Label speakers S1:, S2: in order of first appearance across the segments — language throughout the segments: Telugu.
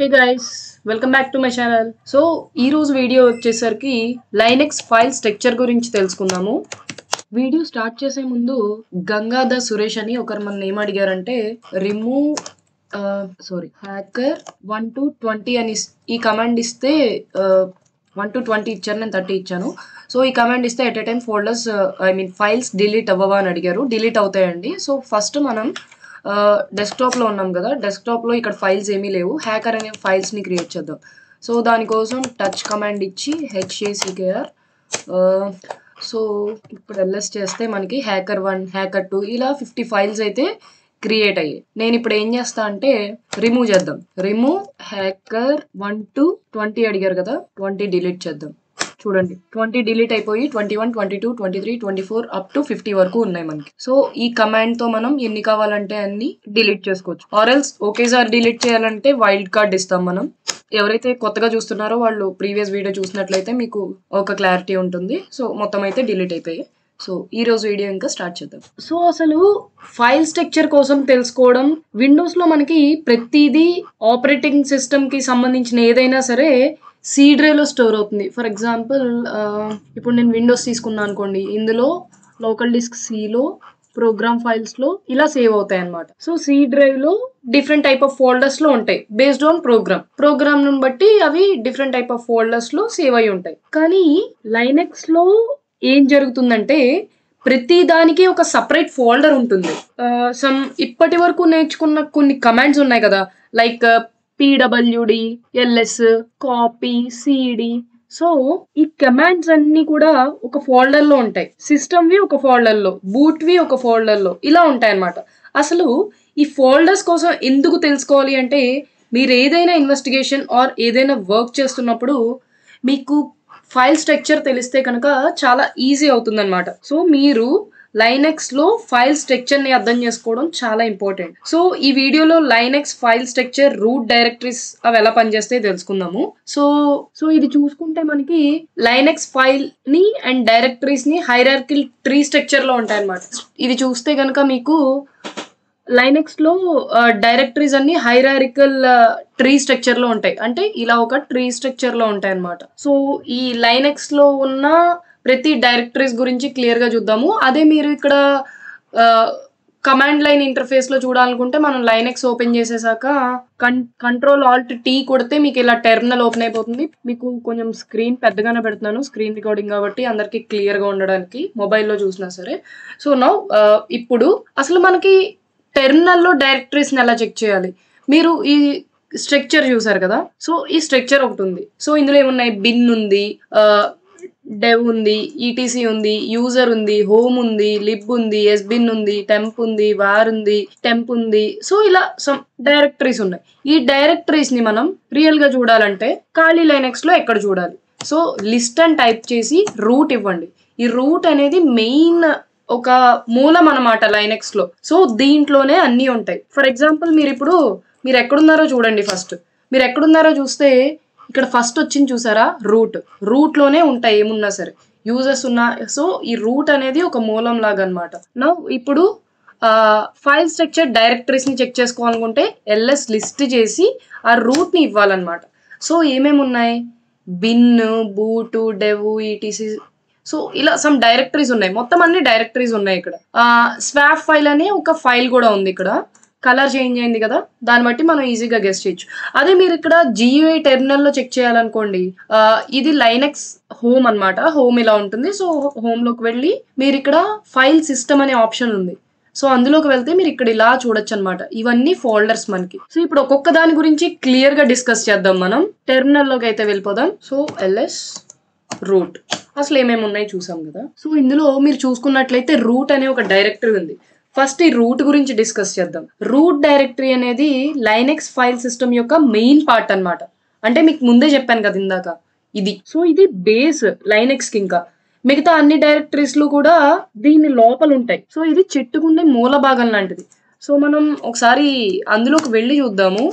S1: Hey guys, welcome back to my channel. So, ఈ రోజు వీడియో వచ్చేసరికి లైనెక్స్ ఫైల్ స్ట్రక్చర్ గురించి తెలుసుకుందాము. వీడియో స్టార్ట్ చేసే ముందు గంగాధర్ సురేష్ అని ఒకరు మన ఏం అడిగారంటే రిమూవ్ హ్యాకర్ 1 to 20 అని ఈ కమాండ్ ఇస్తే 1 to 20 ఇచ్చారు, నేను 30 ఇచ్చాను. సో ఈ కమాండ్ ఇస్తే at a time folders files delete అవ్వవా అని అడిగారు. డిలీట్ అవుతాయండి. సో ఫస్ట్ మనం డెస్క్టాప్లో ఉన్నాం కదా, డెస్క్టాప్లో ఇక్కడ ఫైల్స్ ఏమీ లేవు. హ్యాకర్ అనే ఫైల్స్ని క్రియేట్ చేద్దాం. సో దానికోసం టచ్ కమాండ్ ఇచ్చి HACKR. సో ఇప్పుడు LS చేస్తే మనకి హ్యాకర్ 1, హ్యాకర్ 2 ఇలా 50 ఫైల్స్ అయితే క్రియేట్ అయ్యాయి. నేను ఇప్పుడు ఏం చేస్తా అంటే రిమూవ్ చేద్దాం. రిమూవ్ హ్యాకర్ 1 to 20 అడిగారు కదా, 20 డిలీట్ చేద్దాం. చూడండి 20 డిలీట్ అయిపోయి 21, 22, 23, 24 అప్ టు 50 వరకు ఉన్నాయి మనకి. సో ఈ కమాండ్ తో మనం ఎన్ని కావాలంటే అన్ని డిలీట్ చేసుకోవచ్చు. ఆర్ ఎల్స్ ఒకేసారి డిలీట్ చేయాలంటే వైల్డ్ కార్డ్ ఇస్తాం మనం. ఎవరైతే కొత్తగా చూస్తున్నారో వాళ్ళు ప్రీవియస్ వీడియో చూసినట్లయితే మీకు ఒక క్లారిటీ ఉంటుంది. సో మొత్తం అయితే డిలీట్ అయిపోయాయి. సో ఈ రోజు వీడియో ఇంకా స్టార్ట్ చేద్దాం. సో అసలు ఫైల్ స్ట్రక్చర్ కోసం తెలుసుకోవడం, విండోస్ లో మనకి ప్రతిదీ ఆపరేటింగ్ సిస్టమ్ కి సంబంధించిన ఏదైనా సరే C డ్రైవ్లో స్టోర్ అవుతుంది. ఫర్ ఎగ్జాంపుల్ ఇప్పుడు నేను విండోస్ తీసుకున్నాను అనుకోండి, ఇందులో లోకల్ డిస్క్ Cలో ప్రోగ్రామ్ ఫైల్స్లో ఇలా సేవ్ అవుతాయి అన్నమాట. సో C డ్రైవ్లో డిఫరెంట్ టైప్ ఆఫ్ ఫోల్డర్స్లో ఉంటాయి బేస్డ్ ఆన్ ప్రోగ్రామ్ను బట్టి అవి డిఫరెంట్ టైప్ ఆఫ్ ఫోల్డర్స్లో సేవ్ అయి ఉంటాయి. కానీ లైనెక్స్లో ఏం జరుగుతుందంటే ప్రతి దానికి ఒక సపరేట్ ఫోల్డర్ ఉంటుంది. ఇప్పటి వరకు నేర్చుకున్న కొన్ని కమాండ్స్ ఉన్నాయి కదా, like PWD, LS, copy, CD. So ఈ కమాండ్స్ అన్ని కూడా ఒక ఫోల్డర్ లో ఉంటాయి. సిస్టమ్వి ఒక ఫోల్డర్ లో, బూట్వి ఒక ఫోల్డర్ లో ఇలా ఉంటాయి అన్నమాట. అసలు ఈ ఫోల్డర్స్ కోసం ఎందుకు తెలుసుకోవాలి అంటే మీరు ఏదైనా ఇన్వెస్టిగేషన్ ఆర్ ఏదైనా వర్క్ చేస్తున్నప్పుడు మీకు ఫైల్ స్ట్రక్చర్ తెలిస్తే కనుక చాలా ఈజీ అవుతుంది అనమాట. సో మీరు లైనెక్స్ లో ఫైల్ స్ట్రక్చర్ ని అర్థం చేసుకోవడం చాలా ఇంపార్టెంట్. సో ఈ వీడియోలో Linux file structure, root directories అవి ఎలా పనిచేస్తాయి తెలుసుకుందాము. సో ఇది చూసుకుంటే మనకి లైనెక్స్ ఫైల్ ని అండ్ డైరెక్టరీస్ ని హైరార్కిల్ ట్రీ స్ట్రక్చర్ లో ఉంటాయి అన్నమాట. ఇది చూస్తే కనుక మీకు లైనెక్స్ లో డైరెక్టరీస్ అన్ని హైరారికల్ ట్రీ స్ట్రక్చర్ లో ఉంటాయి. అంటే ఇలా ఒక ట్రీ స్ట్రక్చర్ లో ఉంటాయి అన్నమాట. సో ఈ లైనెక్స్ లో ఉన్న ప్రతి డైరెక్టరీస్ గురించి క్లియర్ గా చూద్దాము. అదే మీరు ఇక్కడ కమాండ్ లైన్ ఇంటర్ఫేస్ లో చూడాలనుకుంటే మనం లైనెక్స్ ఓపెన్ చేసేసాక Ctrl+Alt+T కొడితే మీకు ఇలా టెర్మినల్ ఓపెన్ అయిపోతుంది. మీకు కొంచెం స్క్రీన్ పెద్దగానే పెడుతున్నాను, స్క్రీన్ రికార్డింగ్ కాబట్టి అందరికి క్లియర్ గా ఉండడానికి, మొబైల్లో చూసినా సరే. సో నౌ ఇప్పుడు అసలు మనకి టెర్మినల్లో డైరెక్టరీస్ ని ఎలా చెక్ చేయాలి? మీరు ఈ స్ట్రక్చర్ చూసారు కదా, సో ఈ స్ట్రక్చర్ ఒకటి ఉంది. సో ఇందులో ఏమున్నాయి? బిన్ ఉంది, డెవ్ ఉంది, ETC ఉంది, యూజర్ ఉంది, హోమ్ ఉంది, లిబ్ ఉంది, SBIN ఉంది, టెంప్ ఉంది, వార్ ఉంది, టెంప్ ఉంది. సో ఇలా సమ్ డైరెక్టరీస్ ఉన్నాయి. ఈ డైరెక్టరీస్ ని మనం రియల్ గా చూడాలంటే ఖాళీ లైనెక్స్ లో ఎక్కడ చూడాలి? సో లిస్ట్ అని టైప్ చేసి రూట్ ఇవ్వండి. ఈ రూట్ అనేది మెయిన్ ఒక మూలం అన్నమాట లైనెక్స్ లో. సో దీంట్లోనే అన్ని ఉంటాయి. ఫర్ ఎగ్జాంపుల్ మీరు ఎక్కడున్నారో చూడండి. ఫస్ట్ మీరు ఎక్కడున్నారో చూస్తే ఇక్కడ ఫస్ట్ వచ్చింది చూసారా, రూట్ లోనే ఉంటాయి ఏమున్నా సరే, యూజర్స్ ఉన్నా. సో ఈ రూట్ అనేది ఒక మూలం లాగా అనమాట. నా ఇప్పుడు ఫైల్ స్ట్రక్చర్ డైరెక్టరీస్ ని చెక్ చేసుకోవాలనుకుంటే LS లిస్ట్ చేసి ఆ రూట్ ని ఇవ్వాలన్నమాట. సో ఏమేమి ఉన్నాయి? Bin, boot, dev, ETC. So ఇలా సమ్ డైరెక్టరీస్ ఉన్నాయి. మొత్తం అన్ని డైరెక్టరీస్ ఉన్నాయి ఇక్కడ. స్వాప్ ఫైల్ అనే ఒక ఫైల్ కూడా ఉంది. ఇక్కడ కలర్ చేంజ్ అయింది కదా, దాన్ని బట్టి మనం ఈజీగా గెస్ చేయొచ్చు. అదే మీరు ఇక్కడ GUI టెర్మినల్లో చెక్ చేయాలనుకోండి, ఇది లైనెక్స్ హోమ్ అన్నమాట. హోమ్ ఇలా ఉంటుంది. సో హోమ్ లోకి వెళ్ళి మీరు ఇక్కడ ఫైల్ సిస్టమ్ అనే ఆప్షన్ ఉంది. సో అందులోకి వెళ్తే మీరు ఇక్కడ ఇలా చూడొచ్చు అనమాట. ఇవన్నీ ఫోల్డర్స్ మనకి. సో ఇప్పుడు ఒక్కొక్క దాని గురించి క్లియర్ గా డిస్కస్ చేద్దాం. మనం టెర్మినల్లోకి అయితే వెళ్ళిపోదాం. సో LS రూట్ అసలు ఏమేమి ఉన్నాయి చూసాం కదా. సో ఇందులో మీరు చూసుకున్నట్లయితే రూట్ అనే ఒక డైరెక్టరీ ఉంది. ఫస్ట్ ఈ రూట్ గురించి డిస్కస్ చేద్దాం. రూట్ డైరెక్టరీ అనేది లైనెక్స్ ఫైల్ సిస్టమ్ యొక్క మెయిన్ పార్ట్ అన్నమాట. అంటే మీకు ముందే చెప్పాను కదా ఇందాక ఇది. సో ఇది బేస్ లైనెక్స్ కి. ఇంకా మిగతా అన్ని డైరెక్టరీస్ లో కూడా దీని లోపల ఉంటాయి. సో ఇది చెట్టుకుండే మూల భాగం లాంటిది. సో మనం ఒకసారి అందులోకి వెళ్ళి చూద్దాము.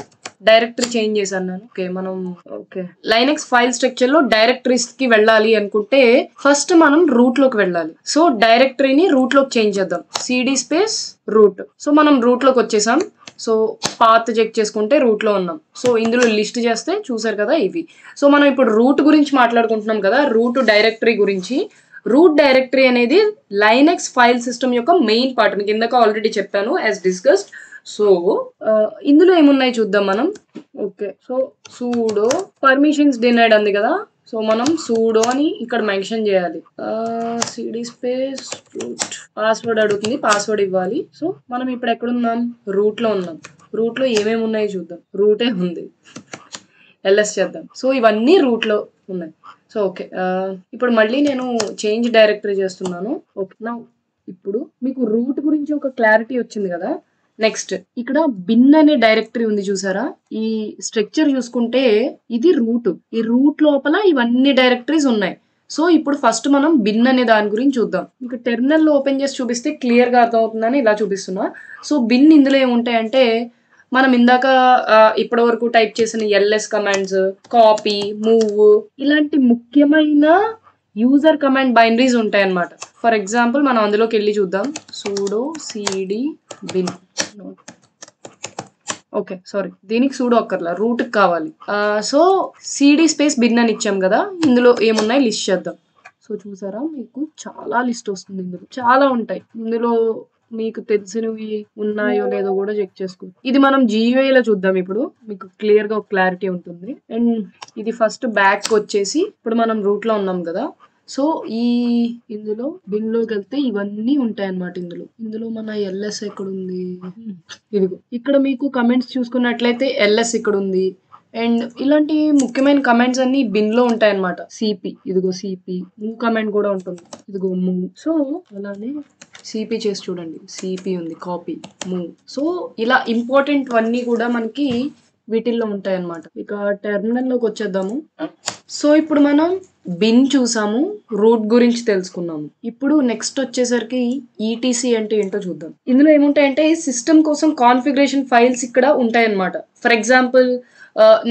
S1: డైరెక్టరీ చేంజ్ చేశాను నేను. ఓకే లైనెక్స్ ఫైల్ స్ట్రక్చర్ లో డైరెక్టరీస్ కి వెళ్ళాలి అనుకుంటే ఫస్ట్ మనం రూట్ లోకి వెళ్ళాలి. సో డైరెక్టరీని రూట్ లోకి చేంజ్ చేద్దాం. CD space root. సో మనం రూట్ లోకి వచ్చేసాం. సో పాత్ చెక్ చేసుకుంటే రూట్లో ఉన్నాం. సో ఇందులో లిస్ట్ చేస్తే చూసారు కదా ఇవి. సో మనం ఇప్పుడు రూట్ గురించి మాట్లాడుకుంటున్నాం కదా, రూట్ డైరెక్టరీ గురించి. రూట్ డైరెక్టరీ అనేది లైనక్స్ ఫైల్ సిస్టమ్ యొక్క మెయిన్ పార్ట్. మీకు ఇందాక ఆల్రెడీ చెప్పాను యాజ్ డిస్కస్డ్. సో ఇందులో ఏమున్నాయి చూద్దాం మనం. Okay, so pseudo permissions denied అంది కదా, సో మనం సూడో అని ఇక్కడ మెన్షన్ చేయాలి. సిడి స్పేస్ రూట్ పాస్వర్డ్ అడుగుతుంది, పాస్వర్డ్ ఇవ్వాలి. సో మనం ఇప్పుడు ఎక్కడున్నాం, రూట్లో ఉన్నాం. రూట్లో ఏమేమి ఉన్నాయో చూద్దాం. రూటే ఉంది, ఎల్ఎస్ చేద్దాం. సో ఇవన్నీ రూట్లో ఉన్నాయి. సో ఓకే, ఇప్పుడు మళ్ళీ నేను చేంజ్ డైరెక్టరీ చేస్తున్నాను. ఓకే, నా ఇప్పుడు మీకు రూట్ గురించి ఒక క్లారిటీ వచ్చింది కదా. నెక్స్ట్ ఇక్కడ బిన్ అనే డైరెక్టరీ ఉంది చూసారా, ఈ స్ట్రక్చర్ చూసుకుంటే ఇది రూట్. ఈ రూట్ లోపల ఇవన్నీ డైరెక్టరీస్ ఉన్నాయి. సో ఇప్పుడు ఫస్ట్ మనం బిన్ అనే దాని గురించి చూద్దాం. మీకు టెర్మినల్ ఓపెన్ చేసి చూపిస్తే క్లియర్ గా అర్థమవుతుందని ఇలా చూపిస్తున్నా. సో బిన్ ఇందులో ఏముంటాయంటే మనం ఇందాక ఇప్పటి వరకు టైప్ చేసిన ఎల్ఎస్ కమాండ్స్, కాపీ, మూవ్ ఇలాంటి ముఖ్యమైన యూజర్ కమాండ్ బైనరీస్ ఉంటాయి అన్నమాట. ఫర్ ఎగ్జాంపుల్ మనం అందులోకి వెళ్ళి చూద్దాం. Sudo CD bin. Okay sorry, దీనికి సూడో అక్కర్లా, రూట్కి కావాలి. సో సిడి స్పేస్ బిన్ అని ఇచ్చాం కదా, ఇందులో ఏమున్నాయి లిస్ట్ చేద్దాం. సో చూసారా మీకు చాలా లిస్ట్ వస్తుంది. ఇందులో చాలా ఉంటాయి. ఇందులో మీకు తెలిసినవి ఉన్నాయో లేదో కూడా చెక్ చేసుకో. ఇది మనం GUI లో చూద్దాం. ఇప్పుడు మీకు క్లియర్ గా ఒక క్లారిటీ ఉంటుంది. అండ్ ఇది ఫస్ట్ బ్యాక్ వచ్చేసి ఇప్పుడు మనం రూట్ లో ఉన్నాం కదా. సో ఇందులో బిన్ లోకి వెళ్తే ఇవన్నీ ఉంటాయి అన్నమాట. ఇందులో మన ఎల్ఎస్ ఎక్కడ ఉంది, ఇదిగో ఇక్కడ మీకు కమెంట్స్ చూసుకున్నట్లయితే ఎల్ఎస్ ఇక్కడ ఉంది. అండ్ ఇలాంటి ముఖ్యమైన కమెంట్స్ అన్ని బిన్ లో ఉంటాయి అన్నమాట. సిపి, ఇదిగో సిపి, మూవ్ కమెంట్ కూడా ఉంటుంది, ఇదిగో మూవ్. సో అలానే సిపి చేసి చూడండి, సిపి ఉంది, కాపీ, మూవ్. సో ఇలా ఇంపార్టెంట్ అన్నీ కూడా మనకి వీటిల్లో ఉంటాయి అన్నమాట. ఇక టెర్మినల్ లోకి వచ్చేద్దాము. సో ఇప్పుడు మనం బిన్ చూసాము, రూట్ గురించి తెలుసుకున్నాము. ఇప్పుడు నెక్స్ట్ వచ్చేసరికి ఈటీసీ అంటే ఏంటో చూద్దాం. ఇందులో ఏముంటాయంటే సిస్టమ్ కోసం కాన్ఫిగరేషన్ ఫైల్స్ ఇక్కడ ఉంటాయి అన్నమాట. For example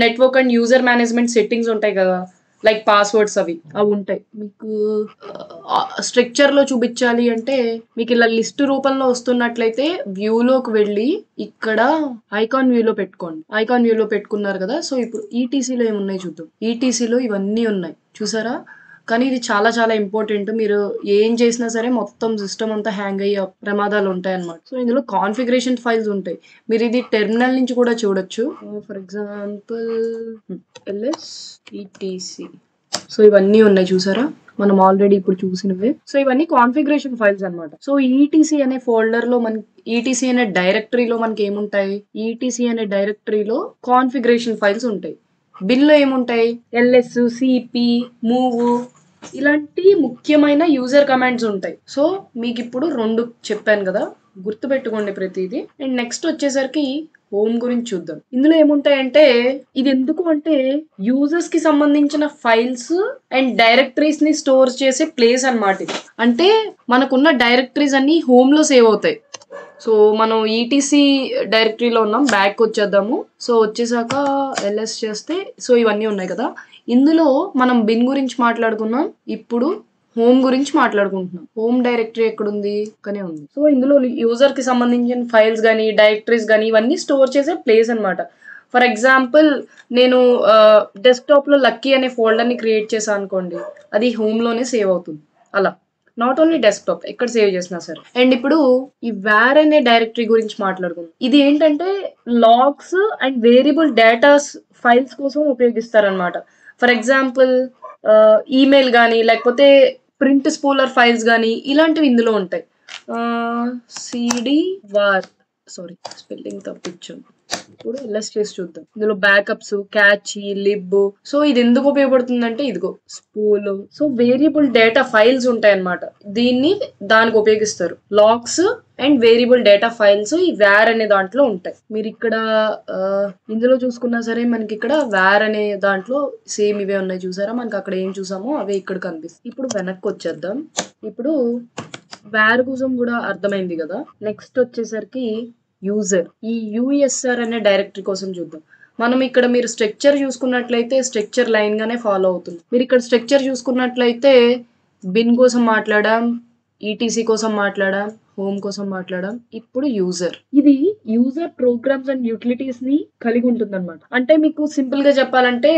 S1: network and user management settings ఉంటాయి కదా, లైక్ పాస్వర్డ్స్ అవి ఉంటాయి. మీకు స్ట్రక్చర్ లో చూపించాలి అంటే మీకు ఇలా లిస్ట్ రూపంలో వస్తున్నట్లయితే వ్యూలోకి వెళ్ళి ఇక్కడ ఐకాన్ వ్యూలో పెట్టుకోండి. ఐకాన్ వ్యూలో పెట్టుకున్నారు కదా. సో ఇప్పుడు ఈటీసీలో ఏమున్నాయి చూద్దాం. ఈటీసీలో ఇవన్నీ ఉన్నాయి చూసారా. కానీ ఇది చాలా చాలా ఇంపార్టెంట్. మీరు ఏం చేసినా సరే మొత్తం సిస్టమ్ అంతా హ్యాంగ్ అయ్యే ప్రమాదాలు ఉంటాయి అన్నమాట. సో ఇందులో కాన్ఫిగరేషన్ ఫైల్స్ ఉంటాయి. మీరు ఇది టెర్మినల్ నుంచి కూడా చూడొచ్చు. For example LS ETC. So ఇవన్నీ ఉన్నాయి చూసారా, మనం ఆల్రెడీ ఇప్పుడు చూసినవే. సో ఇవన్నీ కాన్ఫిగరేషన్ ఫైల్స్ అన్నమాట. సో ఈటీసీ అనే ఫోల్డర్ లో మనకి, ఈటీసీ అనే డైరెక్టరీలో మనకి ఏముంటాయి, ఈటీసీ అనే డైరెక్టరీలో కాన్ఫిగరేషన్ ఫైల్స్ ఉంటాయి. బిన్ లో ఏముంటాయి, ఎల్ఎస్, సిపి, మూవ్ ఇలాంటి ముఖ్యమైన యూజర్ కమాండ్స్ ఉంటాయి. సో మీకు ఇప్పుడు 2 చెప్పాను కదా, గుర్తుపెట్టుకోండి ప్రతిదీ. అండ్ నెక్స్ట్ వచ్చేసరికి హోమ్ గురించి చూద్దాం. ఇందులో ఏముంటాయంటే ఇది ఎందుకు అంటే యూజర్స్ కి సంబంధించిన ఫైల్స్ అండ్ డైరెక్టరీస్ ని స్టోర్ చేసే ప్లేస్ అన్నమాట. ఇది అంటే మనకున్న డైరెక్టరీస్ అన్ని హోమ్ లో సేవ్ అవుతాయి. సో మనం ఈటీసీ డైరెక్టరీలో ఉన్నాం, బ్యాక్ వచ్చేద్దాము. సో వచ్చేసాక ఎల్ఎస్ చేస్తే సో ఇవన్నీ ఉన్నాయి కదా. ఇందులో మనం బిన్ గురించి మాట్లాడుకున్నాం, ఇప్పుడు హోమ్ గురించి మాట్లాడుకుంటున్నాం. హోమ్ డైరెక్టరీ ఎక్కడుంది, ఇక్కడే ఉంది. సో ఇందులో యూజర్ కి సంబంధించిన ఫైల్స్ కానీ డైరెక్టరీస్ కానీ ఇవన్నీ స్టోర్ చేసే ప్లేస్ అన్నమాట. ఫర్ ఎగ్జాంపుల్ నేను డెస్క్టాప్ లో లక్కీ అనే ఫోల్డర్ ని క్రియేట్ చేశాను అనుకోండి, అది హోమ్ లోనే సేవ్ అవుతుంది. అలా నాట్ ఓన్లీ డెస్క్టాప్, ఎక్కడ సేవ్ చేసినా సరే. అండ్ ఇప్పుడు ఈ వేర్ అనే డైరెక్టరీ గురించి మాట్లాడుకుందాం. ఇది ఏంటంటే logs and variable datas files కోసం ఉపయోగిస్తారనమాట. ఫర్ ఎగ్జాంపుల్ ఈమెయిల్ కానీ లేకపోతే ప్రింట్ స్పూలర్ ఫైల్స్ కానీ ఇలాంటివి ఇందులో ఉంటాయి. సిడి వార్, సారీ స్పెల్లింగ్ తప్పించాను. ఇప్పుడు ఎల్ఎస్ చేసి చూద్దాం. ఇందులో బ్యాకప్స్, క్యాచీ, లిబ్. సో ఇది ఎందుకు ఉపయోగపడుతుందంటే ఇదిగో spool. So variable data files ఉంటాయి అన్నమాట, దీన్ని దానికి ఉపయోగిస్తారు. Logs and variable data files ఈ వేర్ అనే దాంట్లో ఉంటాయి. మీరు ఇక్కడ ఇందులో చూసుకున్నా సరే మనకి ఇక్కడ వేర్ అనే దాంట్లో సేమ్ ఇవే ఉన్నాయి చూసారా. మనకి అక్కడ ఏం చూసామో అవే ఇక్కడ కనిపిస్తాయి. ఇప్పుడు వెనక్కి వచ్చేద్దాం. ఇప్పుడు వేర్ కోసం కూడా అర్థమైంది కదా. నెక్స్ట్ వచ్చేసరికి యూజర్, ఈ యూఎస్ఆర్ అనే డైరెక్టరీ కోసం చూద్దాం. మనం ఇక్కడ మీరు స్ట్రక్చర్ చూసుకున్నట్లయితే స్ట్రక్చర్ లైన్ గానే ఫాలో అవుతుంది. మీరు ఇక్కడ స్ట్రక్చర్ చూసుకున్నట్లయితే బిన్ కోసం మాట్లాడాం, ఈటీసీ కోసం మాట్లాడాం, హోమ్ కోసం మాట్లాడాం, ఇప్పుడు యూజర్. ఇది యూజర్ ప్రోగ్రామ్స్ అండ్ యూటిలిటీస్ ని కలిగి ఉంటుంది అనమాట. అంటే మీకు సింపుల్ గా చెప్పాలంటే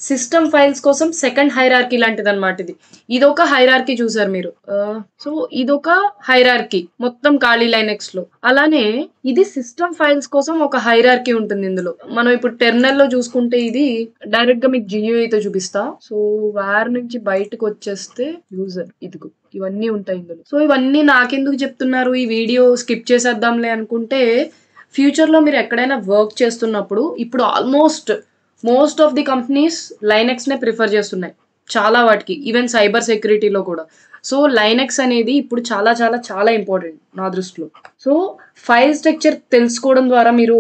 S1: సిస్టమ్ ఫైల్స్ కోసం సెకండ్ హైరార్కీ లాంటిది అనమాట. ఇదొక హైరార్కీ చూసారు మీరు. సో ఇదొక హైరార్కీ మొత్తం ఖాళీ లైనెక్స్ లో. అలానే ఇది సిస్టమ్ ఫైల్స్ కోసం ఒక హైరార్కీ ఉంటుంది ఇందులో. మనం ఇప్పుడు టెర్మినల్ లో చూసుకుంటే ఇది డైరెక్ట్ గా మీకు GUI తో చూపిస్తా. సో వార్ నుంచి బయటకు వచ్చేస్తే యూజర్, ఇదిగో ఇవన్నీ ఉంటాయి ఇందులో. సో ఇవన్నీ నాకెందుకు చెప్తున్నారు, ఈ వీడియో స్కిప్ చేసేద్దాంలే అనుకుంటే, ఫ్యూచర్ లో మీరు ఎక్కడైనా వర్క్ చేస్తున్నప్పుడు ఇప్పుడు most of the companies Linux నే ప్రిఫర్ చేస్తున్నాయి చాలా వాటికి, ఈవెన్ సైబర్ సెక్యూరిటీలో కూడా. సో లైనెక్స్ అనేది ఇప్పుడు చాలా చాలా చాలా ఇంపార్టెంట్ నా దృష్టిలో. సో ఫైల్ స్ట్రక్చర్ తెలుసుకోవడం ద్వారా మీరు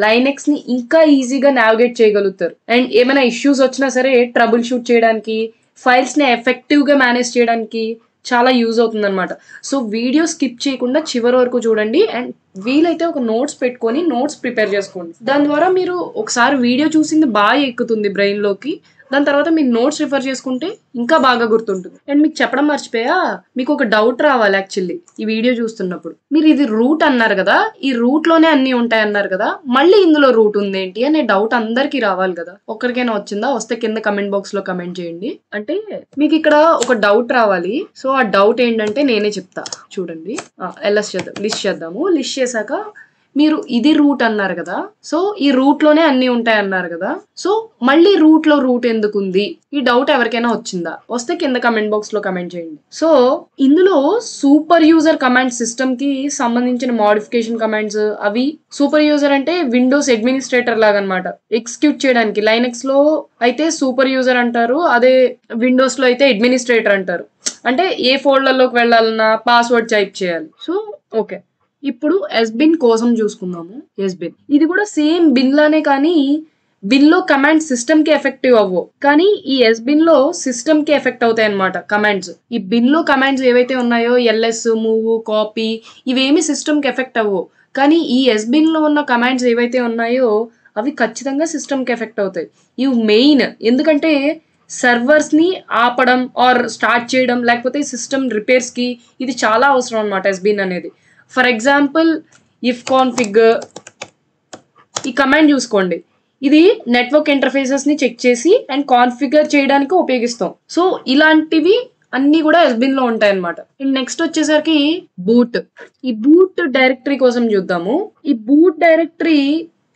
S1: లైనెక్స్ ని ఇంకా ఈజీగా నావిగేట్ చేయగలుగుతారు. అండ్ ఏమైనా ఇష్యూస్ వచ్చినా సరే ట్రబుల్ షూట్ చేయడానికి, ఫైల్స్ ని ఎఫెక్టివ్ గా మేనేజ్ చేయడానికి చాలా యూజ్ అవుతుంది అనమాట. సో వీడియో స్కిప్ చేయకుండా చివరి వరకు చూడండి. అండ్ వీలైతే ఒక నోట్స్ పెట్టుకొని నోట్స్ ప్రిపేర్ చేసుకోండి. దాని ద్వారా మీరు ఒకసారి వీడియో చూసింది బాగా ఎక్కుతుంది బ్రెయిన్ లోకి, దాని తర్వాత మీరు నోట్స్ రిఫర్ చేసుకుంటే ఇంకా బాగా గుర్తుంటుంది. అండ్ మీకు చెప్పడం మర్చిపోయా, మీకు ఒక డౌట్ రావాలి యాక్చువల్లీ ఈ వీడియో చూస్తున్నప్పుడు. మీరు ఇది రూట్ అన్నారు కదా, ఈ రూట్ లోనే అన్ని ఉంటాయి అన్నారు కదా, మళ్ళీ ఇందులో రూట్ ఉంది ఏంటి అనే డౌట్ అందరికీ రావాలి కదా. ఒక్కరికైనా వచ్చిందా? వస్తే కింద కమెంట్ బాక్స్ లో కమెంట్ చేయండి. అంటే మీకు ఇక్కడ ఒక డౌట్ రావాలి. సో ఆ డౌట్ ఏంటంటే నేనే చెప్తా చూడండి. లిస్ట్ చేద్దాము. లిస్ట్ చేశాక మీరు ఇది రూట్ అన్నారు కదా, సో ఈ రూట్ లోనే అన్ని ఉంటాయి అన్నారు కదా, సో మళ్ళీ రూట్ లో రూట్ ఎందుకు ఉంది? ఈ డౌట్ ఎవరికైనా వచ్చిందా? వస్తే కింద కమెంట్ బాక్స్ లో కమెంట్ చేయండి. సో ఇందులో సూపర్ యూజర్ కమాండ్స్, సిస్టమ్ కి సంబంధించిన మోడిఫికేషన్ కమాండ్స్. అవి సూపర్ యూజర్ అంటే విండోస్ అడ్మినిస్ట్రేటర్ లాగా అనమాట, ఎగ్జిక్యూట్ చేయడానికి. లైనెక్స్ లో అయితే సూపర్ యూజర్ అంటారు, అదే విండోస్ లో అయితే అడ్మినిస్ట్రేటర్ అంటారు. అంటే ఏ ఫోల్డర్లోకి వెళ్ళాలన్నా పాస్వర్డ్ టైప్ చేయాలి. సో ఓకే, ఇప్పుడు ఎస్బిన్ కోసం చూసుకుందాము. ఎస్బిన్ ఇది కూడా సేమ్ బిన్ లానే, కానీ బిన్ లో కమాండ్ సిస్టమ్ కి ఎఫెక్టివ్ అవ్వవు, కానీ ఈ ఎస్బిన్ లో సిస్టమ్ కి ఎఫెక్ట్ అవుతాయి అనమాట కమాండ్స్. ఈ బిన్ లో కమాండ్స్ ఏవైతే ఉన్నాయో ఎల్ఎస్, మూవ్, కాపీ, ఇవేమి సిస్టమ్ కి ఎఫెక్ట్ అవ్వవు. కానీ ఈ ఎస్బిన్ లో ఉన్న కమాండ్స్ ఏవైతే ఉన్నాయో అవి ఖచ్చితంగా సిస్టమ్ కి ఎఫెక్ట్ అవుతాయి. ఇవి మెయిన్, ఎందుకంటే సర్వర్స్ ని ఆపడం ఆర్ స్టార్ట్ చేయడం, లేకపోతే సిస్టమ్ రిపేర్స్ కి ఇది చాలా అవసరం అనమాట ఎస్బిన్ అనేది. ఫర్ ఎగ్జాంపుల్ ఇఫ్ కాన్ఫిగ్, ఈ కమాండ్ చూసుకోండి, ఇది నెట్వర్క్ ఇంటర్ఫేసెస్ ని చెక్ చేసి అండ్ కాన్ఫిగర్ చేయడానికి ఉపయోగిస్తాం. సో ఇలాంటివి అన్ని కూడా ఎస్బిన్ లో ఉంటాయి అనమాట. అండ్ నెక్స్ట్ వచ్చేసరికి బూట్. ఈ బూట్ డైరెక్టరీ కోసం చూద్దాము. ఈ బూట్ డైరెక్టరీ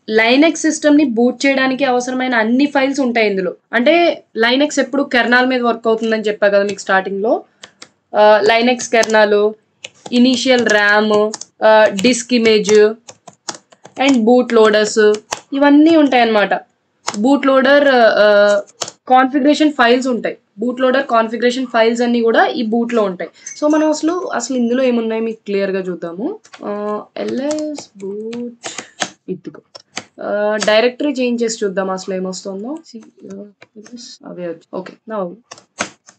S1: లైనెక్స్ సిస్టమ్ ని బూట్ చేయడానికి అవసరమైన అన్ని ఫైల్స్ ఉంటాయి ఇందులో. అంటే లైనెక్స్ ఎప్పుడు కెర్నల్ మీద వర్క్ అవుతుందని చెప్పా కదా మీకు స్టార్టింగ్ లో. Linux kernel, initial RAM, disk image and boot loaders, ఇవన్నీ ఉంటాయి అన్నమాట. బూట్ లోడర్ కాన్ఫిగరేషన్ ఫైల్స్ ఉంటాయి. బూట్ లోడర్ కాన్ఫిగరేషన్ ఫైల్స్ అన్ని కూడా ఈ బూట్ లో ఉంటాయి. సో మనం అసలు ఇందులో ఏమున్నాయి మీకు క్లియర్ గా చూద్దాము. ఎల్ఎస్ బూట్, ఇదిగో డైరెక్టరీ చేంజ్ చేసి చూద్దాం అసలు ఏమొస్తుందో. అవే వచ్చి ఓకే నా.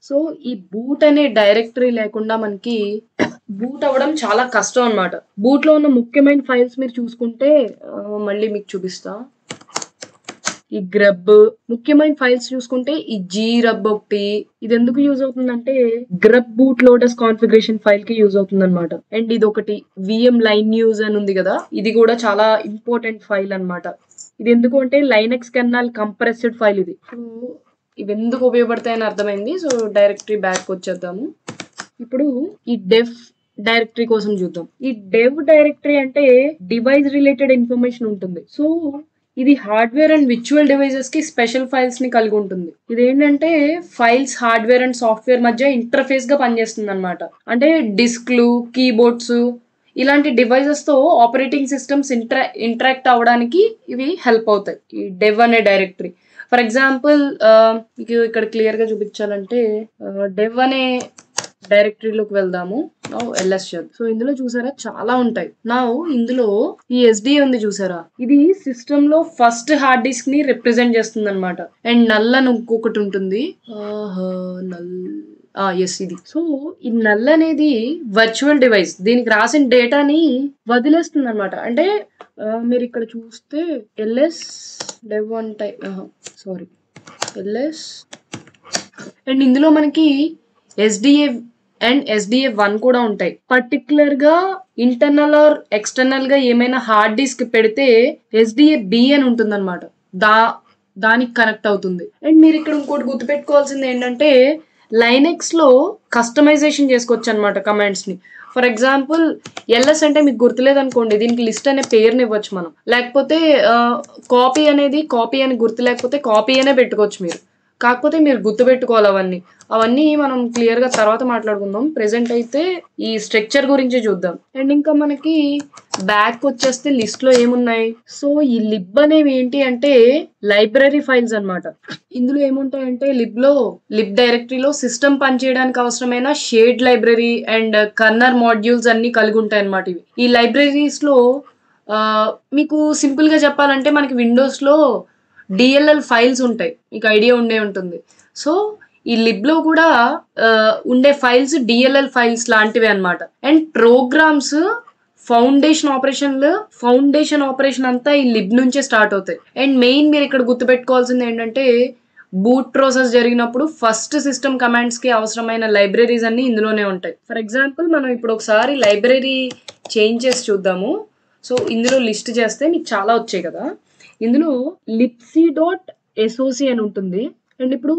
S1: సో ఈ బూట్ అనే డైరెక్టరీ లేకుండా మనకి బూట్ అవ్వడం చాలా కష్టం అనమాట. బూట్ లో ఉన్న ముఖ్యమైన ఫైల్స్ మీరు చూసుకుంటే మళ్ళీ మీకు చూపిస్తా. ఈ గ్రబ్, ముఖ్యమైన ఫైల్స్ చూసుకుంటే ఈ గ్రబ్ ఒకటి. ఇది ఎందుకు యూజ్ అవుతుందంటే GRUB boot loaders configuration file కి యూజ్ అవుతుంది అనమాట. అండ్ ఇది ఒకటి విఎం లైన్ యూజ్ అని ఉంది కదా, ఇది కూడా చాలా ఇంపార్టెంట్ ఫైల్ అనమాట. ఇది ఎందుకు అంటే లైనెక్స్ కెర్నల్ కంప్రెస్డ్ ఫైల్ ఇది. సో ఇవి ఎందుకు ఉపయోగపడతాయని అర్థమైంది. సో డైరెక్టరీ బ్యాక్ వచ్చేద్దాము. ఇప్పుడు ఈ డెవ్ డైరెక్టరీ కోసం చూద్దాం. ఈ డెవ్ డైరెక్టరీ అంటే డివైస్ రిలేటెడ్ ఇన్ఫర్మేషన్ ఉంటుంది. సో ఇది హార్డ్వేర్ అండ్ విర్చువల్ డివైజెస్ కి స్పెషల్ ఫైల్స్ ని కలిగి ఉంటుంది. ఇదేంటంటే ఫైల్స్ హార్డ్వేర్ అండ్ సాఫ్ట్వేర్ మధ్య ఇంటర్ఫేస్ గా పనిచేస్తుంది అనమాట. అంటే డిస్క్లు, కీబోర్డ్స్ ఇలాంటి డివైజెస్ తో ఆపరేటింగ్ సిస్టమ్స్ ఇంటరాక్ట్ అవ్వడానికి ఇవి హెల్ప్ అవుతాయి, ఈ డెవ్ అనే డైరెక్టరీ. ఫర్ ఎగ్జాంపుల్ మీకు ఇక్కడ క్లియర్ గా చూపించాలంటే డెవ్ అనే డైరెక్టరీలోకి వెళ్దాము. ఎల్ఎస్ చేద్దాం. సో ఇందులో చూసారా చాలా ఉంటాయి. నా ఇందులో ఈ ఎస్డి ఉంది చూసారా, ఇది సిస్టమ్ లో ఫస్ట్ హార్డ్ డిస్క్ ని రిప్రజెంట్ చేస్తుంది అనమాట. అండ్ నల్ అని ఇంకొకటి ఉంటుంది. ఎస్ ఇది. సో ఈ నల్ అనేది వర్చువల్ డివైస్, దీనికి రాసిన డేటాని వదిలేస్తుంది అనమాట. అంటే మీరు ఇక్కడ చూస్తే ఎల్ఎస్ డెవ్ అంటే సారీ ఎల్ఎస్, అండ్ ఇందులో మనకి ఎస్డిఏ అండ్ SDA1 కూడా ఉంటాయి. పర్టికులర్ గా ఇంటర్నల్ ఆర్ ఎక్స్టర్నల్ గా ఏమైనా హార్డ్ డిస్క్ పెడితే SDAB అని ఉంటుంది అనమాట, దానికి కనెక్ట్ అవుతుంది. అండ్ మీరు ఇక్కడ ఇంకోటి గుర్తుపెట్టుకోవాల్సింది ఏంటంటే లైనెక్స్ లో కస్టమైజేషన్ చేసుకోవచ్చు అనమాట కమాండ్స్ ని. ఫర్ ఎగ్జాంపుల్ LS అంటే మీకు గుర్తులేదు అనుకోండి, దీనికి లిస్ట్ అనే పేరుని ఇవ్వచ్చు మనం. లేకపోతే కాపీ అని గుర్తు లేకపోతే కాపీ అనే పెట్టుకోవచ్చు మీరు. కాకపోతే మీరు గుర్తుపెట్టుకోవాలి అవన్నీ మనం క్లియర్ గా తర్వాత మాట్లాడుకుందాం. ప్రెసెంట్ అయితే ఈ స్ట్రక్చర్ గురించి చూద్దాం. అండ్ ఇంకా మనకి బ్యాక్ వచ్చేస్తే లిస్ట్ లో ఏమున్నాయి. సో ఈ లిబ్ అనేవి ఏంటి అంటే లైబ్రరీ ఫైల్స్ అన్నమాట. ఇందులో ఏముంటాయంటే లిబ్ డైరెక్టరీలో సిస్టమ్ పనిచేయడానికి అవసరమైన shade library and corner modules అన్ని కలిగి ఉంటాయి అన్నమాట. ఈ లైబ్రరీస్ లో మీకు సింపుల్ గా చెప్పాలంటే మనకి విండోస్ లో DLL ఫైల్స్ ఉంటాయి, మీకు ఐడియా ఉంటుంది. సో ఈ లిబ్ లో కూడా ఉండే ఫైల్స్ DLL ఫైల్స్ లాంటివి అన్నమాట. అండ్ ప్రోగ్రామ్స్ ఫౌండేషన్ ఆపరేషన్ అంతా ఈ లిబ్ నుంచే స్టార్ట్ అవుతాయి. అండ్ మెయిన్ మీరు ఇక్కడ గుర్తుపెట్టుకోవాల్సింది ఏంటంటే బూట్ ప్రాసెస్ జరిగినప్పుడు ఫస్ట్ సిస్టమ్ కమాండ్స్ కి అవసరమైన లైబ్రరీస్ అన్ని ఇందులోనే ఉంటాయి. ఫర్ ఎగ్జాంపుల్ మనం ఇప్పుడు ఒకసారి లైబ్రరీ చేంజ్ చేసి చూద్దాము. సో ఇందులో లిస్ట్ చేస్తే మీకు చాలా వచ్చాయి కదా. ఇందులో libc.soc అని ఉంటుంది. అండ్ ఇప్పుడు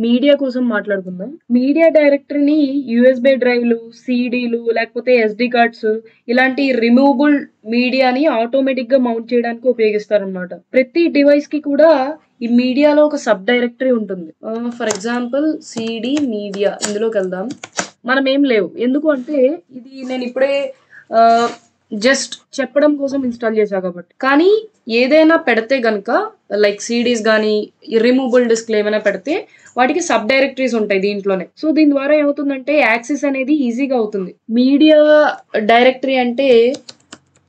S1: మీడియా కోసం మాట్లాడుకుందాం. మీడియా డైరెక్టరీని USB డ్రైవ్లు, CDలు లేకపోతే SD కార్డ్స్ ఇలాంటి రిమూవబుల్ మీడియాని ఆటోమేటిక్ గా మౌంట్ చేయడానికి ఉపయోగిస్తారు అనమాట. ప్రతి డివైస్ కి కూడా ఈ మీడియాలో ఒక సబ్ డైరెక్టరీ ఉంటుంది. ఫర్ ఎగ్జాంపుల్ CD మీడియా, ఇందులోకి వెళ్దాం. మనం ఏం లేవు, ఎందుకు అంటే ఇది నేను ఇప్పుడే జస్ట్ చెప్పడం కోసం ఇన్స్టాల్ చేశా కాబట్టి. కానీ ఏదైనా పెడితే గనక లైక్ CDs కానీ రిమూవబుల్ డిస్క్లు ఏమైనా పెడితే వాటికి సబ్ డైరెక్టరీస్ ఉంటాయి దీంట్లోనే. సో దీని ద్వారా ఏమవుతుందంటే యాక్సెస్ అనేది ఈజీగా అవుతుంది. మీడియా డైరెక్టరీ అంటే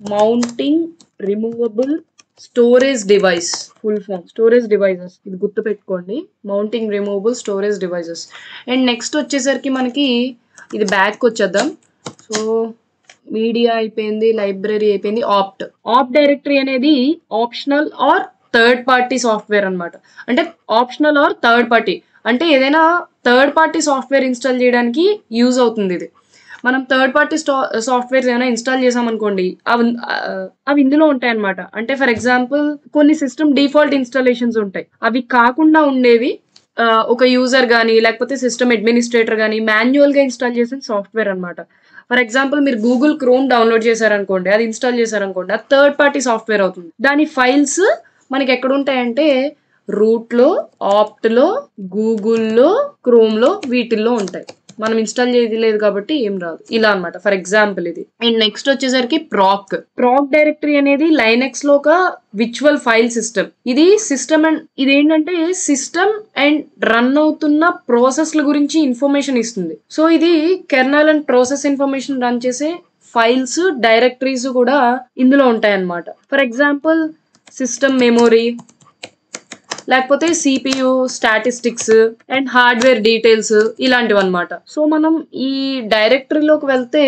S1: mounting removable storage device, full form storage devices, ఇది గుర్తుపెట్టుకోండి, mounting removable storage devices. And next వచ్చేసరికి మనకి ఇది బ్యాక్ వచ్చేద్దాం. సో మీడియా అయిపోయింది, లైబ్రరీ అయిపోయింది. ఆప్ట్ డైరెక్టరీ అనేది optional or third party software అనమాట. అంటే ఆప్షనల్ ఆర్ థర్డ్ పార్టీ అంటే ఏదైనా థర్డ్ పార్టీ సాఫ్ట్వేర్ ఇన్స్టాల్ చేయడానికి యూజ్ అవుతుంది ఇది. మనం థర్డ్ పార్టీ సాఫ్ట్వేర్స్ ఏమైనా ఇన్స్టాల్ చేసామనుకోండి అవి ఇందులో ఉంటాయి అనమాట. అంటే ఫర్ ఎగ్జాంపుల్ కొన్ని సిస్టమ్ డిఫాల్ట్ ఇన్స్టాలేషన్స్ ఉంటాయి, అవి కాకుండా ఉండేవి ఒక యూజర్ కానీ లేకపోతే సిస్టమ్ అడ్మినిస్ట్రేటర్ కానీ మాన్యువల్ గా ఇన్స్టాల్ చేసిన సాఫ్ట్వేర్ అనమాట. ఫర్ ఎగ్జాంపుల్ మీరు గూగుల్ క్రోమ్ డౌన్లోడ్ చేశారనుకోండి, అది ఇన్స్టాల్ చేశారనుకోండి, అది థర్డ్ పార్టీ సాఫ్ట్వేర్ అవుతుంది. దాని ఫైల్స్ మనకి ఎక్కడ ఉంటాయంటే రూట్ లో, ఆప్ట్ లో, గూగుల్లో, క్రోమ్ లో, వీటిల్లో ఉంటాయి. మనం ఇన్స్టాల్ చేయలేదు కాబట్టి ఏం రాదు, ఇలా అనమాట. ఫర్ ఎగ్జాంపుల్ ఇది. అండ్ నెక్స్ట్ వచ్చేసరికి ప్రాక్ డైరెక్టరీ అనేది లైనెక్స్ లో ఒక విర్చువల్ ఫైల్ సిస్టమ్. ఇది ఏంటంటే సిస్టమ్ అండ్ రన్ అవుతున్న ప్రాసెస్ల గురించి ఇన్ఫర్మేషన్ ఇస్తుంది. సో ఇది kernel and process information run చేసే ఫైల్స్, డైరెక్టరీస్ కూడా ఇందులో ఉంటాయి అన్నమాట. ఫర్ ఎగ్జాంపుల్ సిస్టమ్ మెమొరీ, లేకపోతే CPU statistics and hardware details ఇలాంటివి అనమాట. సో మనం ఈ డైరెక్టరీలోకి వెళ్తే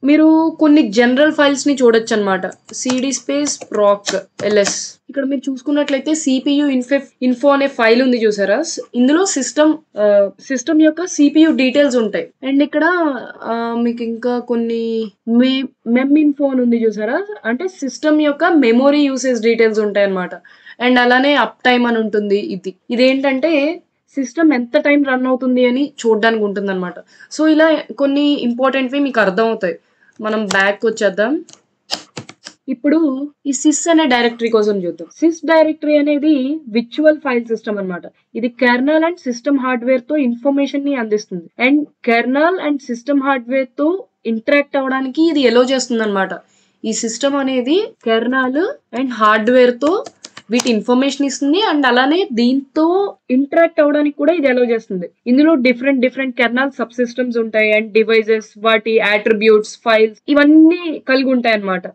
S1: మీరు కొన్ని జనరల్ ఫైల్స్ ని చూడొచ్చు అనమాట. CD space proc ls. ఇక్కడ మీరు చూసుకున్నట్లయితే CPU info అనే ఫైల్ ఉంది చూసారా. ఇందులో సిస్టమ్ యొక్క CPU డీటెయిల్స్ ఉంటాయి. అండ్ ఇక్కడ మీకు ఇంకా కొన్ని మెమ్ ఇన్ఫో అని ఉంది చూసారా, అంటే సిస్టమ్ యొక్క మెమొరీ యూసేజ్ డీటెయిల్స్ ఉంటాయి అనమాట. అండ్ అలానే అప్ టైమ్ అని ఉంటుంది. ఇదేంటంటే సిస్టమ్ ఎంత టైం రన్ అవుతుంది అని చూడడానికి ఉంటుంది అనమాట. సో ఇలా కొన్ని ఇంపార్టెంట్వి మీకు అర్థం అవుతాయి. మనం బ్యాక్ వచ్చేద్దాం. ఇప్పుడు ఈ సిస్ అనే డైరెక్టరీ కోసం చూద్దాం. సిస్ డైరెక్టరీ అనేది విర్చువల్ ఫైల్ సిస్టమ్ అనమాట. ఇది కెర్నల్ అండ్ సిస్టమ్ హార్డ్వేర్ తో ఇన్ఫర్మేషన్ ని అందిస్తుంది. And kernel and system hardware తో ఇంటరాక్ట్ అవడానికి ఇది ఎలో చేస్తుంది అనమాట. ఈ సిస్టమ్ అనేది కెర్నల్ అండ్ హార్డ్వేర్ తో వీటి ఇన్ఫర్మేషన్ ఇస్తుంది. అండ్ అలానే దీంతో ఇంటరాక్ట్ అవడానికి కూడా ఇది అలౌ చేస్తుంది. ఇందులో డిఫరెంట్ కెర్నల్ సబ్ సిస్టమ్స్ ఉంటాయి అండ్ డివైజెస్, వాటి అట్రిబ్యూట్స్, ఫైల్స్ ఇవన్నీ కలిగి ఉంటాయి అన్నమాట.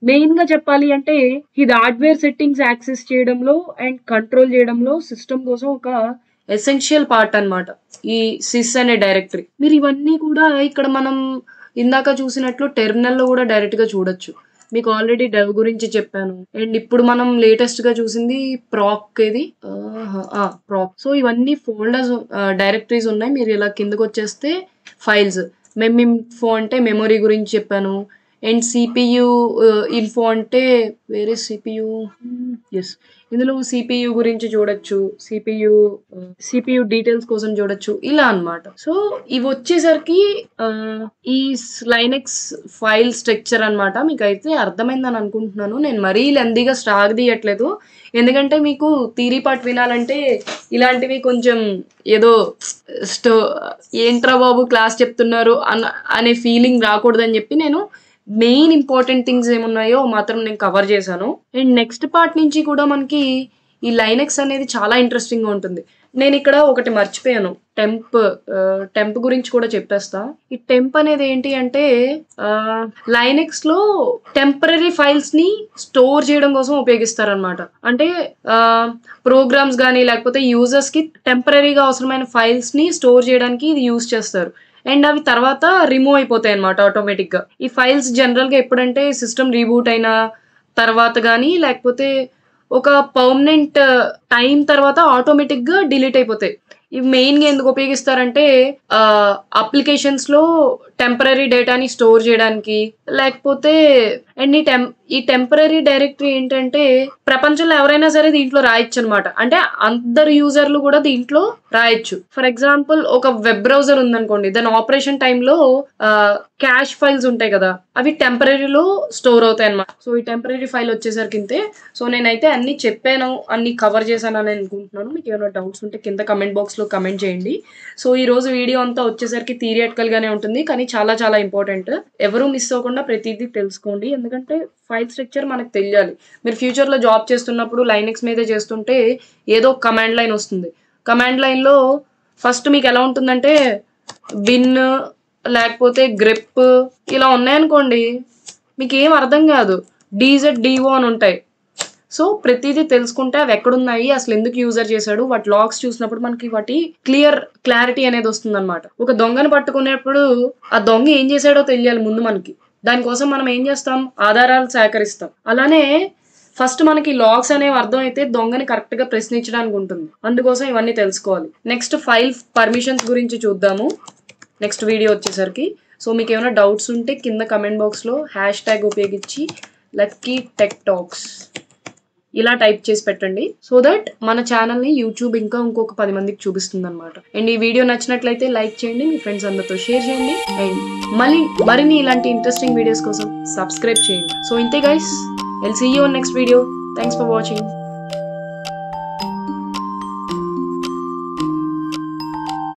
S1: మెయిన్ గా చెప్పాలి అంటే ఇది హార్డ్వేర్ సెట్టింగ్స్ యాక్సెస్ చేయడంలో అండ్ కంట్రోల్ చేయడంలో సిస్టమ్ కోసం ఒక ఎసెన్షియల్ పార్ట్ అన్నమాట ఈ సిస్ అనే డైరెక్టరీ. మీరు ఇవన్నీ కూడా ఇక్కడ మనం ఇందాక చూసినట్లు టెర్మినల్ లో కూడా డైరెక్ట్ గా చూడొచ్చు. మీకు ఆల్రెడీ డెవ్ గురించి చెప్పాను. అండ్ ఇప్పుడు మనం లేటెస్ట్ గా చూసింది ప్రాక్. సో ఇవన్నీ ఫోల్డర్స్, డైరెక్టరీస్ ఉన్నాయి. మీరు ఇలా కిందకు వచ్చేస్తే ఫైల్స్, మెమిన్ఫో అంటే మెమొరీ గురించి చెప్పాను. అండ్ సిపియు ఇన్ఫో అంటే వేరే సిపియు. ఎస్, ఇందులో సిపియు గురించి చూడొచ్చు, సిపియు డీటెయిల్స్ కోసం చూడొచ్చు, ఇలా అన్నమాట. సో ఇవి వచ్చేసరికి ఈ లైనెక్స్ ఫైల్ స్ట్రక్చర్ అన్నమాట. మీకైతే అర్థమైందని అనుకుంటున్నాను. నేను మరీ లెందీగా స్టాక్ తీయట్లేదు, ఎందుకంటే మీకు థియరీ పార్ట్ వినాలంటే ఇలాంటివి కొంచెం ఏదో స్టో ఏంట్రా బాబు క్లాస్ చెప్తున్నారు అనే ఫీలింగ్ రాకూడదని చెప్పి నేను మెయిన్ ఇంపార్టెంట్ థింగ్స్ ఏమున్నాయో మాత్రం నేను కవర్ చేశాను. అండ్ నెక్స్ట్ పార్ట్ నుంచి కూడా మనకి ఈ లైనెక్స్ అనేది చాలా ఇంట్రెస్టింగ్గా ఉంటుంది. నేను ఇక్కడ ఒకటి మర్చిపోయాను, టెంప్ గురించి కూడా చెప్పేస్తా. ఈ టెంప్ అనేది ఏంటి అంటే లైనెక్స్ లో టెంపరరీ ఫైల్స్ ని స్టోర్ చేయడం కోసం ఉపయోగిస్తారనమాట. అంటే ప్రోగ్రామ్స్ కానీ లేకపోతే యూజర్స్ కి టెంపరరీగా అవసరమైన ఫైల్స్ ని స్టోర్ చేయడానికి ఇది యూజ్ చేస్తారు. అండ్ అవి తర్వాత రిమూవ్ అయిపోతాయి అనమాట ఆటోమేటిక్గా. ఈ ఫైల్స్ జనరల్గా ఎప్పుడంటే సిస్టమ్ రీబూట్ అయిన తర్వాత కానీ లేకపోతే ఒక పర్మనెంట్ టైం తర్వాత ఆటోమేటిక్గా డిలీట్ అయిపోతాయి. ఇవి మెయిన్గా ఎందుకు ఉపయోగిస్తారంటే అప్లికేషన్స్ లో టెంపరరీ డేటాని స్టోర్ చేయడానికి, లేకపోతే అండ్ ఈ టెంపరరీ డైరెక్టరీ ఏంటంటే ప్రపంచంలో ఎవరైనా సరే దీంట్లో రాయొచ్చు అనమాట. అంటే అందరు యూజర్లు కూడా దీంట్లో రాయొచ్చు. ఫర్ ఎగ్జాంపుల్ ఒక వెబ్ బ్రౌజర్ ఉందనుకోండి, దాని ఆపరేషన్ టైంలో క్యాష్ ఫైల్స్ ఉంటాయి కదా, అవి టెంపరరీలో స్టోర్ అవుతాయి అనమాట. సో ఈ టెంపరరీ ఫైల్ వచ్చేసరికి ఇంతే. సో నేనైతే అన్ని చెప్పాను, అన్ని కవర్ చేశాను అని అనుకుంటున్నాను. మీకు ఏమైనా డౌట్స్ ఉంటే కింద కమెంట్ బాక్స్ లో కమెంట్ చేయండి. సో ఈ రోజు వీడియో అంతా వచ్చేసరికి థియరిటికల్ గానే ఉంటుంది, కానీ చాలా చాలా ఇంపార్టెంట్. ఎవరు మిస్ అవ్వకుండా ప్రతిదీ తెలుసుకోండి, ఎందుకంటే ఫైల్ స్ట్రక్చర్ మనకు తెలియాలి. మీరు ఫ్యూచర్లో జాబ్ చేస్తున్నప్పుడు లైనెక్స్ మీదే చేస్తుంటే ఏదో కమాండ్ లైన్ వస్తుంది. కమాండ్ లైన్లో ఫస్ట్ మీకు ఎలా ఉంటుందంటే బిన్ లేకపోతే గ్రిప్ ఇలా ఉన్నాయనుకోండి, మీకు ఏం అర్థం కాదు, DZDO అని ఉంటాయి. సో ప్రతిదీ తెలుసుకుంటే అవి ఎక్కడున్నాయి, అసలు ఎందుకు యూజర్ చేశాడు, వాటి లాగ్స్ చూసినప్పుడు మనకి వాటి క్లారిటీ అనేది వస్తుంది అనమాట. ఒక దొంగను పట్టుకునేప్పుడు ఆ దొంగ ఏం చేశాడో తెలియాలి ముందు మనకి. దానికోసం మనం ఏం చేస్తాం, ఆధారాలు సేకరిస్తాం. అలానే ఫస్ట్ మనకి లాగ్స్ అనేవి అర్థం అయితే దొంగని కరెక్ట్ గా ప్రశ్నించడానికి ఉంటుంది. అందుకోసం ఇవన్నీ తెలుసుకోవాలి. నెక్స్ట్ ఫైల్ పర్మిషన్స్ గురించి చూద్దాము నెక్స్ట్ వీడియో వచ్చేసరికి. సో మీకు ఏమైనా డౌట్స్ ఉంటే కింద కమెంట్ బాక్స్ లో #, ఉపయోగించి లక్కీ టెక్ టాక్స్ ఇలా టైప్ చేసి పెట్టండి. సో దట్ మన ఛానల్ ని యూట్యూబ్ ఇంకా ఇంకొక 10 మందికి చూపిస్తుంది అనమాట. అండ్ ఈ వీడియో నచ్చినట్లయితే లైక్ చేయండి, మీ ఫ్రెండ్స్ అందరితో షేర్ చేయండి, అండ్ మరిన్ని ఇలాంటి ఇంట్రెస్టింగ్ వీడియోస్ కోసం సబ్స్క్రైబ్ చేయండి. సో ఇంతే guys, I'll see you on next video. Thanks for watching.